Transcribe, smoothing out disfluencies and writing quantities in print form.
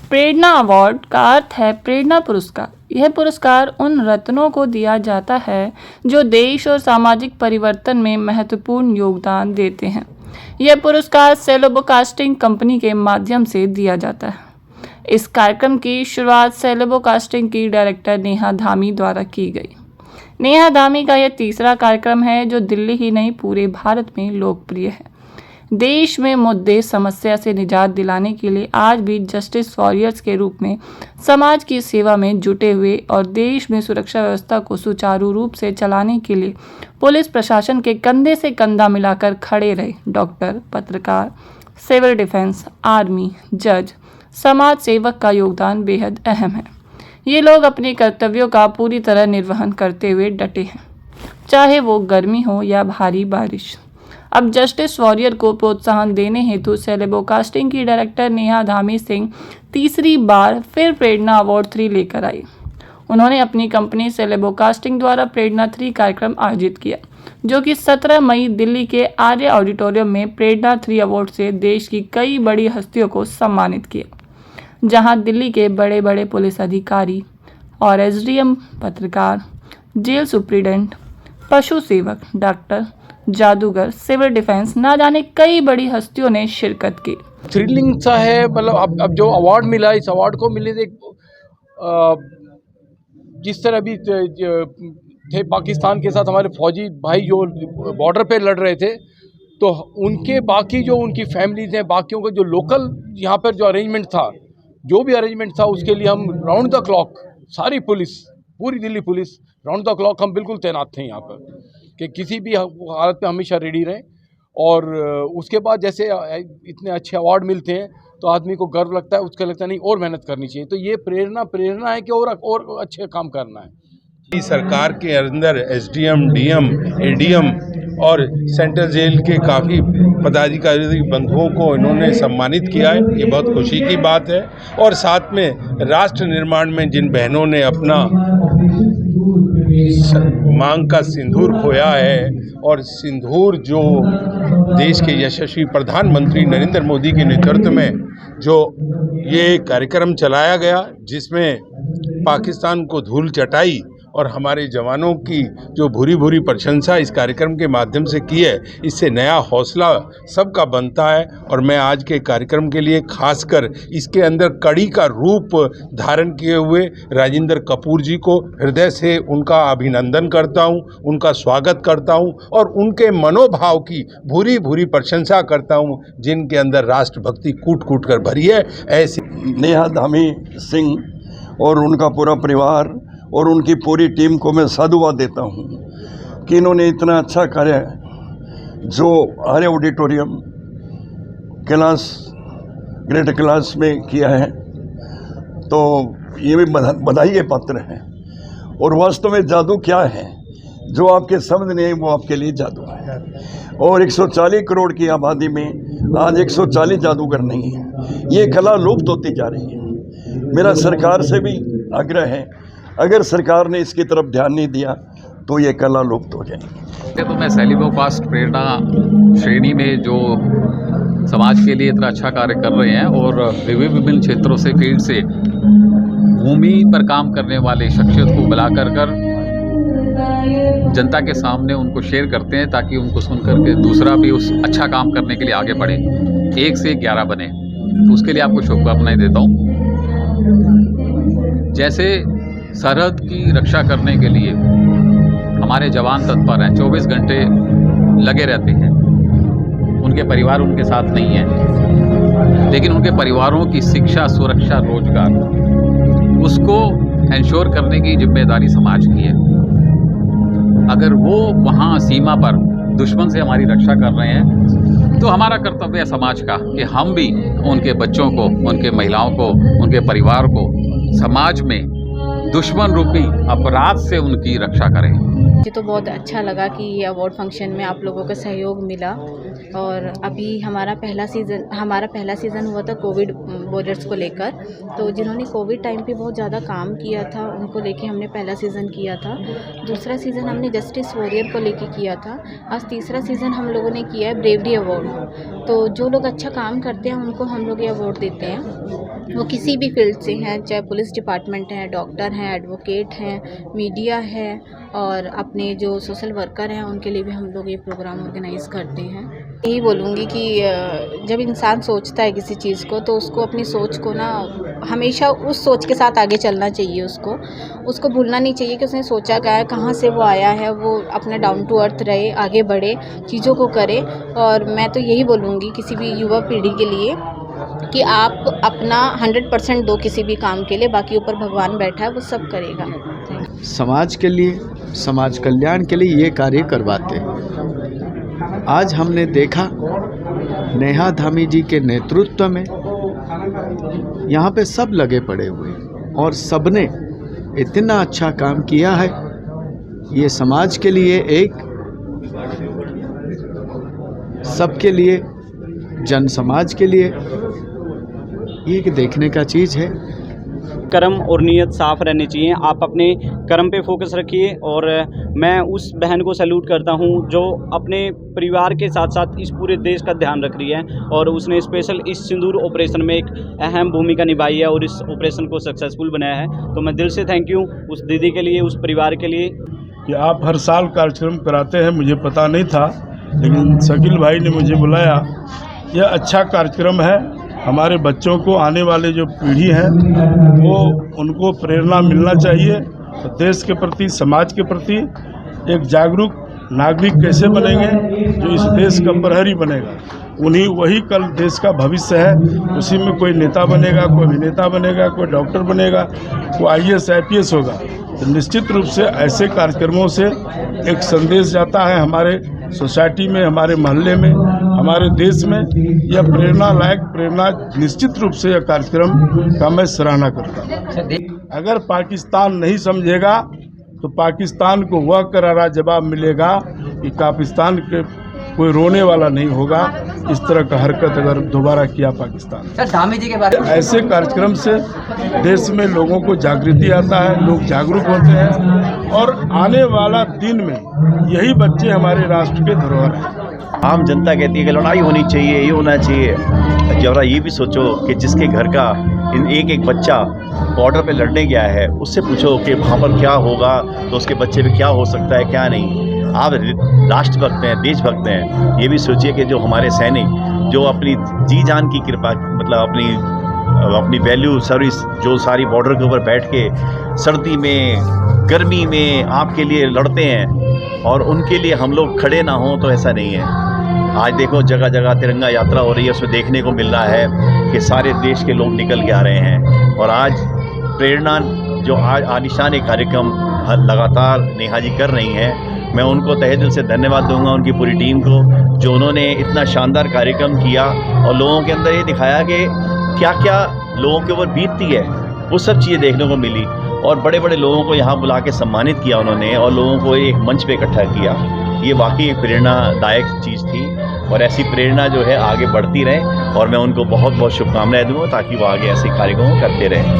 प्रेरणा award का अर्थ है प्रेरणा पुरस्कार। यह पुरस्कार उन रत्नों को दिया जाता है जो देश और सामाजिक परिवर्तन में महत्वपूर्ण योगदान देते हैं। यह पुरस्कार सेलो ब्रॉडकास्टिंग कंपनी के माध्यम से दिया जाता है। इस कार्यक्रम की शुरुआत सेलो ब्रॉडकास्टिंग की डायरेक्टर नेहा धामी द्वारा की गई। नेहा धामी का यह तीसरा कार्यक्रम है जो दिल्ली ही नहीं पूरे भारत में लोकप्रिय है। देश में मुद्दे समस्या से निजात दिलाने के लिए आज भी जस्टिस वॉरियर्स के रूप में समाज की सेवा में जुटे हुए और देश में सुरक्षा व्यवस्था को सुचारू रूप से चलाने के लिए पुलिस प्रशासन के कंधे से कंधा मिलाकर खड़े रहे डॉक्टर, पत्रकार, सिविल डिफेंस, आर्मी, जज, समाज सेवक का योगदान बेहद अहम है। ये लोग अपने कर्तव्यों का पूरी तरह निर्वहन करते हुए डटे हैं, चाहे वो गर्मी हो या भारी बारिश। अब जस्टिस वॉरियर को प्रोत्साहन देने हेतु सेलो ब्रॉडकास्टिंग की डायरेक्टर नेहा धामी सिंह तीसरी बार फिर प्रेरणा अवार्ड 3 लेकर आई। उन्होंने अपनी कंपनी सेलो ब्रॉडकास्टिंग द्वारा प्रेरणा 3 कार्यक्रम आयोजित किया, जो कि 17 मई दिल्ली के आर्य ऑडिटोरियम में प्रेरणा 3 अवार्ड से देश की कई बड़ी हस्तियों को सम्मानित किया, जहां दिल्ली के बड़े बड़े पुलिस अधिकारी और एसडीएम, पत्रकार, जेल सुप्रीडेंट, पशु सेवक, डॉक्टर, जादूगर, सिविल डिफेंस, ना जाने कई बड़ी हस्तियों ने शिरकत की। थ्रिलिंग सा है। मतलब अब जो अवार्ड मिला, इस अवार्ड को मिले जिस तरह भी थे पाकिस्तान के साथ हमारे फौजी भाई जो बॉर्डर पे लड़ रहे थे, तो उनके बाकी जो उनकी फैमिलीज हैं, बाकियों को जो लोकल यहाँ पर जो अरेंजमेंट था, जो भी अरेंजमेंट था, उसके लिए हम राउंड द क्लॉक सारी पुलिस, पूरी Delhi police round the clock हम बिल्कुल तैनात थे यहाँ पर कि किसी भी हालत में हमेशा रेडी रहें। और उसके बाद जैसे इतने अच्छे अवार्ड मिलते हैं तो आदमी को गर्व लगता है, उसका लगता नहीं और मेहनत करनी चाहिए। तो ये प्रेरणा है कि और अच्छे काम करना है। सरकार के अंदर एसडीएम, डीएम, एडीएम और सेंट्रल जेल के काफ़ी पदाधिकारी बंधुओं को इन्होंने सम्मानित किया है, ये बहुत खुशी की बात है। और साथ में राष्ट्र निर्माण में जिन बहनों ने अपना मांग का सिंदूर खोया है, और सिंदूर जो देश के यशस्वी प्रधानमंत्री नरेंद्र मोदी के नेतृत्व में जो ये कार्यक्रम चलाया गया, जिसमें पाकिस्तान को धूल चटाई और हमारे जवानों की जो भूरी भूरी प्रशंसा इस कार्यक्रम के माध्यम से की है, इससे नया हौसला सबका बनता है। और मैं आज के कार्यक्रम के लिए खासकर इसके अंदर कड़ी का रूप धारण किए हुए राजेंद्र कपूर जी को हृदय से उनका अभिनंदन करता हूं, उनका स्वागत करता हूं और उनके मनोभाव की भूरी भूरी प्रशंसा करता हूं, जिनके अंदर राष्ट्रभक्ति कूट कूट कर भरी है। ऐसे नेहा धामी सिंह और उनका पूरा परिवार और उनकी पूरी टीम को मैं साधुवाद देता हूँ कि इन्होंने इतना अच्छा कार्य जो आर्य ऑडिटोरियम क्लास, ग्रेट क्लास में किया है, तो ये भी बधाई के पात्र हैं। और वास्तव में जादू क्या है, जो आपके समझ नहीं, वो आपके लिए जादू है। और 140 करोड़ की आबादी में आज 140 जादूगर नहीं है, ये कला लुप्त होती जा रही है। मेरा सरकार से भी आग्रह है, अगर सरकार ने इसकी तरफ ध्यान नहीं दिया तो ये कला लुप्त हो जाएगी। तो मैं सेलो ब्रॉडकास्ट प्रेरणा श्रेणी में जो समाज के लिए इतना अच्छा कार्य कर रहे हैं और विभिन्न क्षेत्रों से, फील्ड से भूमि पर काम करने वाले शख्सियत को बुला कर जनता के सामने उनको शेयर करते हैं, ताकि उनको सुन करके दूसरा भी उस अच्छा काम करने के लिए आगे बढ़े, 1 से 11 बने। तो उसके लिए आपको शुभकामनाएं देता हूँ। जैसे सरहद की रक्षा करने के लिए हमारे जवान तत्पर हैं, 24 घंटे लगे रहते हैं, उनके परिवार उनके साथ नहीं हैं, लेकिन उनके परिवारों की शिक्षा, सुरक्षा, रोजगार, उसको इंश्योर करने की जिम्मेदारी समाज की है। अगर वो वहाँ सीमा पर दुश्मन से हमारी रक्षा कर रहे हैं, तो हमारा कर्तव्य है समाज का कि हम भी उनके बच्चों को, उनके महिलाओं को, उनके परिवार को समाज में दुश्मन रूपी अपराध से उनकी रक्षा करें। मुझे तो बहुत अच्छा लगा कि ये अवार्ड फंक्शन में आप लोगों का सहयोग मिला। और अभी हमारा पहला सीज़न हुआ था कोविड वॉरियर्स को लेकर, तो जिन्होंने कोविड टाइम पे बहुत ज़्यादा काम किया था उनको लेके हमने पहला सीज़न किया था। दूसरा सीज़न हमने जस्टिस वॉरियर को लेके किया था। आज तीसरा सीज़न हम लोगों ने किया है ब्रेवरी अवार्ड। तो जो लोग अच्छा काम करते हैं उनको हम लोग ये अवार्ड देते हैं, वो किसी भी फील्ड से हैं, चाहे पुलिस डिपार्टमेंट है, डॉक्टर हैं, एडवोकेट हैं, मीडिया है, और अपने जो सोशल वर्कर हैं उनके लिए भी हम लोग ये प्रोग्राम ऑर्गेनाइज़ करते हैं। यही बोलूँगी कि जब इंसान सोचता है किसी चीज़ को तो उसको अपनी सोच को ना हमेशा उस सोच के साथ आगे चलना चाहिए। उसको भूलना नहीं चाहिए कि उसने सोचा क्या है, कहाँ से वो आया है। वो अपना डाउन टू अर्थ रहे, आगे बढ़े, चीज़ों को करे। और मैं तो यही बोलूँगी किसी भी युवा पीढ़ी के लिए कि आप अपना 100% दो किसी भी काम के लिए, बाकी ऊपर भगवान बैठा है, वो सब करेगा। समाज के लिए, समाज कल्याण के लिए ये कार्य करवाते हैं। आज हमने देखा नेहा धामी जी के नेतृत्व में यहाँ पे सब लगे पड़े हुए और सबने इतना अच्छा काम किया है। ये समाज के लिए एक, सबके लिए, जन समाज के लिए ये एक देखने का चीज़ है। कर्म और नीयत साफ़ रहनी चाहिए। आप अपने कर्म पे फोकस रखिए। और मैं उस बहन को सैल्यूट करता हूँ जो अपने परिवार के साथ साथ इस पूरे देश का ध्यान रख रही है, और उसने स्पेशल इस सिंदूर ऑपरेशन में एक अहम भूमिका निभाई है और इस ऑपरेशन को सक्सेसफुल बनाया है। तो मैं दिल से थैंक यू उस दीदी के लिए, उस परिवार के लिए। कि आप हर साल कार्यक्रम कराते हैं, मुझे पता नहीं था, लेकिन शकील भाई ने मुझे बुलाया। यह अच्छा कार्यक्रम है। हमारे बच्चों को, आने वाले जो पीढ़ी है वो उनको प्रेरणा मिलना चाहिए। तो देश के प्रति, समाज के प्रति एक जागरूक नागरिक कैसे बनेंगे जो इस देश का प्रहरी बनेगा। वही कल देश का भविष्य है। उसी में कोई नेता बनेगा, कोई अभिनेता बनेगा, कोई डॉक्टर बनेगा, कोई IAS IPS होगा। तो निश्चित रूप से ऐसे कार्यक्रमों से एक संदेश जाता है हमारे सोसाइटी में, हमारे मोहल्ले में, हमारे देश में। यह प्रेरणा लायक, प्रेरणा निश्चित रूप से यह कार्यक्रम का मैं सराहना करता हूँ। अगर पाकिस्तान नहीं समझेगा तो पाकिस्तान को वह करारा जवाब मिलेगा कि पाकिस्तान के कोई रोने वाला नहीं होगा इस तरह का हरकत अगर दोबारा किया पाकिस्तान। सर, धामी जी के बारे में ऐसे कार्यक्रम से देश में लोगों को जागृति आता है, लोग जागरूक होते हैं, और आने वाला दिन में यही बच्चे हमारे राष्ट्र के धरोहर हैं। आम जनता कहती है कि लड़ाई होनी चाहिए, ये होना चाहिए। जरा ये भी सोचो कि जिसके घर का एक बच्चा बॉर्डर पे लड़ने गया है, उससे पूछो कि वहाँ पर क्या होगा, तो उसके बच्चे पे क्या हो सकता है, क्या नहीं। आप राष्ट्रभक्त हैं, देशभक्त हैं, ये भी सोचिए कि जो हमारे सैनिक जो अपनी जी जान की कृपा, मतलब अपनी वैल्यू सर्विस, जो सारी बॉर्डर के ऊपर बैठ के सर्दी में, गर्मी में आपके लिए लड़ते हैं, और उनके लिए हम लोग खड़े ना हों तो ऐसा नहीं है। आज देखो जगह जगह तिरंगा यात्रा हो रही है, उसमें देखने को मिल रहा है कि सारे देश के लोग निकल के आ रहे हैं। और आज प्रेरणा जो आज आलिशान कार्यक्रम लगातार नेहा जी कर रही हैं, मैं उनको तहे दिल से धन्यवाद दूंगा, उनकी पूरी टीम को, जो उन्होंने इतना शानदार कार्यक्रम किया और लोगों के अंदर ये दिखाया कि क्या क्या लोगों के ऊपर बीतती है, वो सब चीज़ें देखने को मिली। और बड़े बड़े लोगों को यहाँ बुला के सम्मानित किया उन्होंने, और लोगों को एक मंच पे इकट्ठा किया। ये वाकई एक प्रेरणादायक चीज़ थी, और ऐसी प्रेरणा जो है आगे बढ़ती रहे, और मैं उनको बहुत बहुत शुभकामनाएं दूँगा ताकि वो आगे ऐसे कार्यक्रम करते रहें।